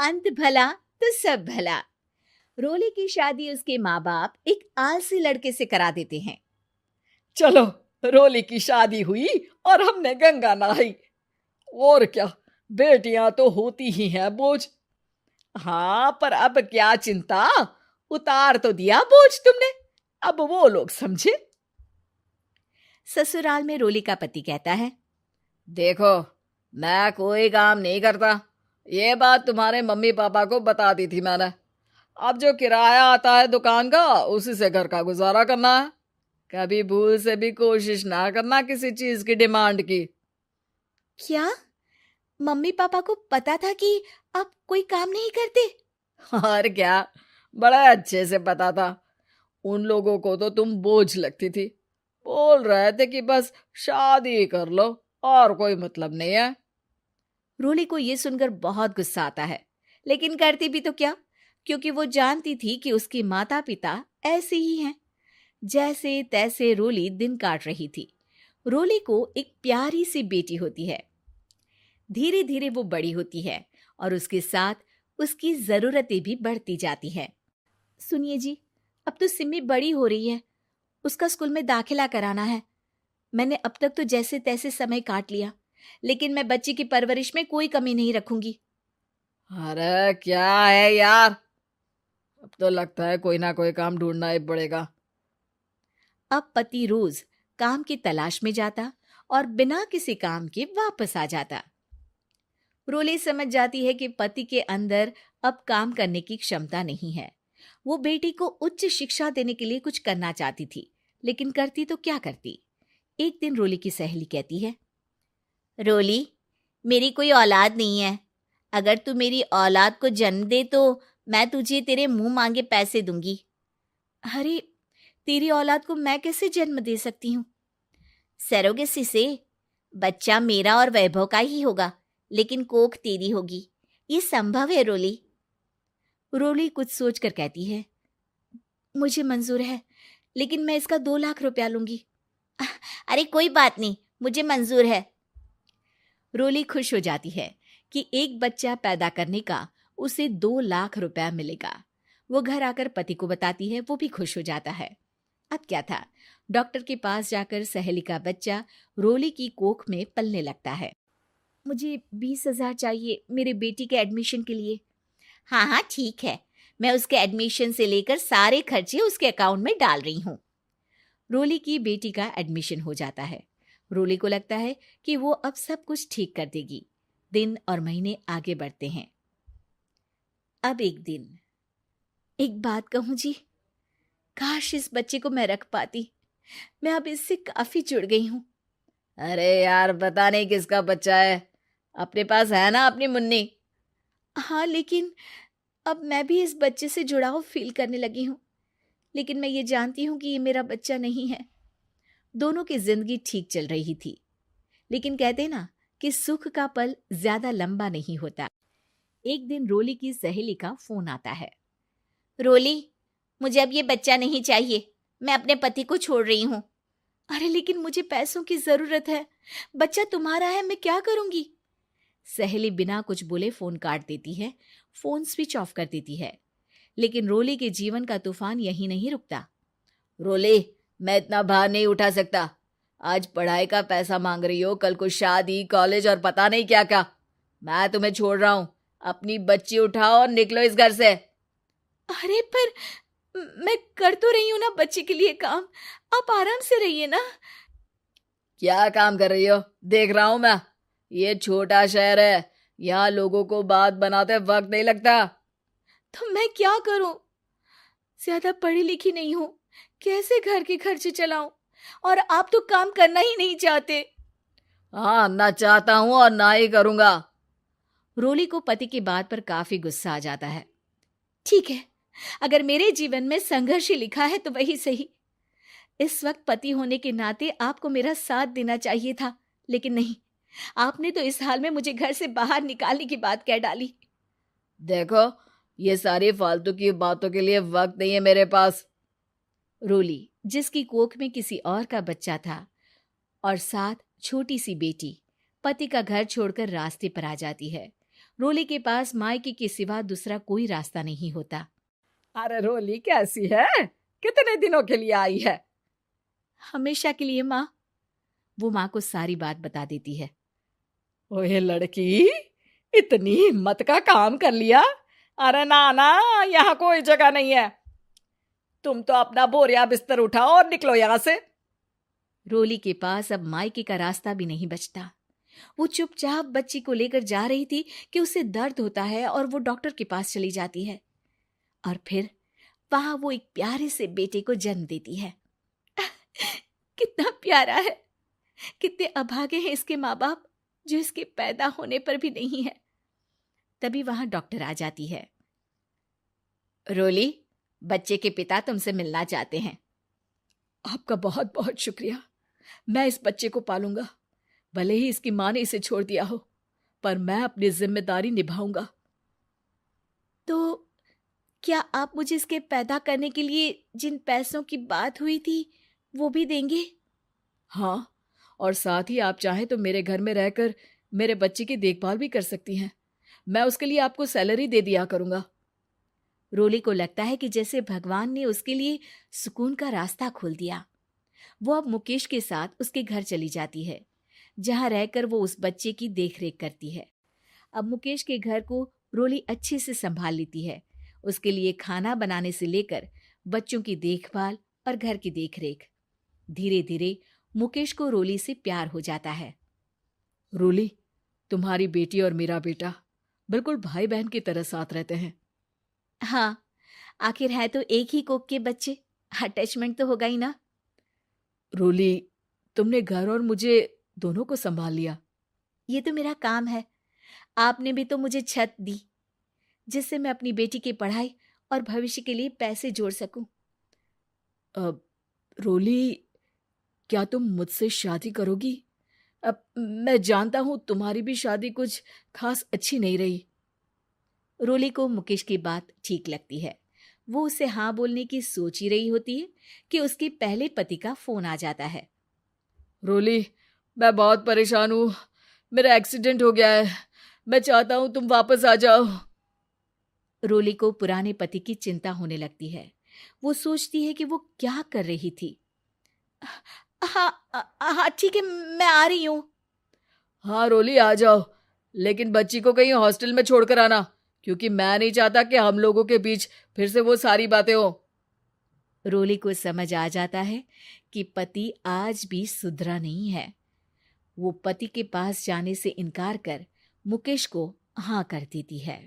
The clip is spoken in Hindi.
अंत भला तो सब भला। रोली की शादी उसके माँ बाप एक आलसी लड़के से करा देते हैं। चलो, रोली की शादी हुई और हमने गंगा नहाई। और क्या, बेटियां तो होती ही हैं बोझ। हाँ, पर अब क्या चिंता, उतार तो दिया बोझ तुमने, अब वो लोग समझे। ससुराल में रोली का पति कहता है, देखो, मैं कोई काम नहीं करता, ये बात तुम्हारे मम्मी पापा को बता दी थी मैंने। अब जो किराया आता है दुकान का, उसी से घर का गुजारा करना है। कभी भूल से भी कोशिश ना करना किसी चीज की डिमांड की। क्या मम्मी पापा को पता था कि आप कोई काम नहीं करते? और क्या, बड़ा अच्छे से पता था। उन लोगों को तो तुम बोझ लगती थी, बोल रहे थे कि बस शादी कर लो और कोई मतलब नहीं है। रोली को यह सुनकर बहुत गुस्सा आता है, लेकिन करती भी तो क्या, क्योंकि वो जानती थी कि उसके माता पिता ऐसे ही हैं। जैसे तैसे रोली दिन काट रही थी। रोली को एक प्यारी सी बेटी होती है। धीरे धीरे वो बड़ी होती है और उसके साथ उसकी जरूरतें भी बढ़ती जाती हैं। सुनिए जी, अब तो सिमी बड़ी हो रही है, उसका स्कूल में दाखिला कराना है। मैंने अब तक तो जैसे तैसे समय काट लिया, लेकिन मैं बच्ची की परवरिश में कोई कमी नहीं रखूंगी। अरे क्या है यार, अब तो लगता है कोई ना कोई काम ढूंढना ही पड़ेगा। अब पति रोज काम की तलाश में जाता और बिना किसी काम के वापस आ जाता। रोली समझ जाती है कि पति के अंदर अब काम करने की क्षमता नहीं है। वो बेटी को उच्च शिक्षा देने के लिए कुछ करना चाहती थी, लेकिन करती तो क्या करती। एक दिन रोली की सहेली कहती है, रोली, मेरी कोई औलाद नहीं है। अगर तू मेरी औलाद को जन्म दे तो मैं तुझे तेरे मुंह मांगे पैसे दूंगी। अरे, तेरी औलाद को मैं कैसे जन्म दे सकती हूँ? सरोगेसी से। बच्चा मेरा और वैभव का ही होगा, लेकिन कोख तेरी होगी। ये संभव है रोली। रोली कुछ सोचकर कहती है, मुझे मंजूर है, लेकिन मैं इसका 2 लाख रुपया लूंगी। अरे कोई बात नहीं, मुझे मंजूर है। रोली खुश हो जाती है कि एक बच्चा पैदा करने का उसे 2 लाख रुपया मिलेगा। वो घर आकर पति को बताती है, वो भी खुश हो जाता है। अब क्या था, डॉक्टर के पास जाकर सहेली का बच्चा रोली की कोख में पलने लगता है। मुझे 20,000 चाहिए मेरे बेटी के एडमिशन के लिए। हाँ हाँ ठीक है, मैं उसके एडमिशन से लेकर सारे खर्चे उसके अकाउंट में डाल रही हूँ। रोली की बेटी का एडमिशन हो जाता है। रोली को लगता है कि वो अब सब कुछ ठीक कर देगी। दिन और महीने आगे बढ़ते हैं। अब एक दिन, एक बात कहूँ जी, काश इस बच्चे को मैं रख पाती। मैं अब इससे काफी जुड़ गई हूँ। अरे यार, पता नहीं किसका बच्चा है, अपने पास है ना अपनी मुन्नी। हाँ, लेकिन अब मैं भी इस बच्चे से जुड़ाव फील करने लगी हूँ। लेकिन मैं ये जानती हूँ कि ये मेरा बच्चा नहीं है। दोनों की जिंदगी ठीक चल रही थी, लेकिन कहते ना कि सुख का पल ज्यादा लंबा नहीं होता। एक दिन रोली की सहेली का फोन आता है। रोली, मुझे अब ये बच्चा नहीं चाहिए, मैं अपने पति को छोड़ रही हूँ। अरे लेकिन मुझे पैसों की जरूरत है, बच्चा तुम्हारा है, मैं क्या करूंगी? सहेली बिना कुछ बोले फोन काट देती है, फोन स्विच ऑफ कर देती है। लेकिन रोली के जीवन का तूफान यहीं नहीं रुकता। रोली, मैं इतना भार नहीं उठा सकता। आज पढ़ाई का पैसा मांग रही हो, कल को शादी, कॉलेज और पता नहीं क्या क्या। मैं तुम्हें छोड़ रहा हूँ, अपनी बच्ची उठाओ और निकलो इस घर से। अरे पर मैं कर तो रही हूं ना बच्चे के लिए काम, आप आराम से रहिए ना। क्या काम कर रही हो, देख रहा हूं मैं। ये छोटा शहर है, यहाँ लोगों को बात बनाते वक्त नहीं लगता। तो मैं क्या करूं? ज्यादा पढ़ी लिखी नहीं हूं, कैसे घर के खर्चे चलाऊं? और आप तो काम करना ही नहीं चाहते। हाँ, ना चाहता हूं और ना ही करूंगा। रोली को पति की बात पर काफी गुस्सा आ जाता है। ठीक है, अगर मेरे जीवन में संघर्ष ही लिखा है तो वही सही। इस वक्त पति होने के नाते आपको मेरा साथ देना चाहिए था, लेकिन नहीं, आपने तो इस हाल में मुझे घर से बाहर निकालने की बात कह डाली। देखो, ये सारी फालतू की बातों के लिए वक्त नहीं है मेरे पास। रोली, जिसकी कोख में किसी और का बच्चा था और साथ छोटी सी बेटी, पति का घर छोड़कर रास्ते पर आ जाती है। रोली के पास मायके के सिवा दूसरा कोई रास्ता नहीं होता। अरे रोली कैसी है? कितने दिनों के लिए आई है? हमेशा के लिए माँ। वो माँ को सारी बात बता देती है। ओए लड़की, इतनी हिम्मत का काम कर लिया। अरे ना ना, यहाँ कोई जगह नहीं है। तुम तो अपना बोरिया बिस्तर उठाओ और निकलो यहाँ से। रोली के पास अब मायके का रास्ता भी नहीं बचता। वो चुपचाप बच्ची को लेकर जा रही थी कि उसे दर्द होता है और वो डॉक्टर के पास चली जाती है और फिर वहां वो एक प्यारे से बेटे को जन्म देती है। कितना प्यारा है, कितने अभागे हैं इसके माँ बाप जो इसके पैदा होने पर भी नहीं है। तभी वहां डॉक्टर आ जाती है। रोली, बच्चे के पिता तुमसे मिलना चाहते हैं। आपका बहुत बहुत शुक्रिया। मैं इस बच्चे को पालूंगा, भले ही इसकी माँ ने इसे छोड़ दिया हो, पर मैं अपनी जिम्मेदारी निभाऊंगा। तो क्या आप मुझे इसके पैदा करने के लिए जिन पैसों की बात हुई थी वो भी देंगे? हाँ, और साथ ही आप चाहें तो मेरे घर में रहकर मेरे बच्चे की देखभाल भी कर सकती हैं। मैं उसके लिए आपको सैलरी दे दिया करूंगा। रोली को लगता है कि जैसे भगवान ने उसके लिए सुकून का रास्ता खोल दिया। वो अब मुकेश के साथ उसके घर चली जाती है, जहां रहकर वो उस बच्चे की देखरेख करती है। अब मुकेश के घर को रोली अच्छे से संभाल लेती है। उसके लिए खाना बनाने से लेकर बच्चों की देखभाल और घर की देखरेख। धीरे धीरे मुकेश को रोली से प्यार हो जाता है। रोली, तुम्हारी बेटी और मेरा बेटा बिल्कुल भाई बहन की तरह साथ रहते हैं। हाँ, आखिर है तो एक ही कोख के बच्चे, अटैचमेंट तो होगा ही ना। रोली, तुमने घर और मुझे दोनों को संभाल लिया। ये तो मेरा काम है। आपने भी तो मुझे छत दी जिससे मैं अपनी बेटी की पढ़ाई और भविष्य के लिए पैसे जोड़ सकूं। अब रोली, क्या तुम मुझसे शादी करोगी? अब मैं जानता हूं तुम्हारी भी शादी कुछ खास अच्छी नहीं रही। रोली को मुकेश की बात ठीक लगती है। वो उसे हाँ बोलने की सोच ही रही होती है कि उसके पहले पति का फोन आ जाता है। रोली, मैं बहुत परेशान हूं। मेरा एक्सीडेंट हो गया है। मैं चाहता हूं तुम वापस आ जाओ। रोली को पुराने पति की चिंता होने लगती है। वो सोचती है कि वो क्या कर रही थी। हाँ हाँ ठीक है, मैं आ रही हूँ। हाँ रोली, आ जाओ, लेकिन बच्ची को कहीं हॉस्टल में छोड़कर आना, क्योंकि मैं नहीं चाहता कि हम लोगों के बीच फिर से वो सारी बातें हो। रोली को समझ आ जाता है कि पति आज भी सुधरा नहीं है। वो पति के पास जाने से इनकार कर मुकेश को हाँ कर देती है।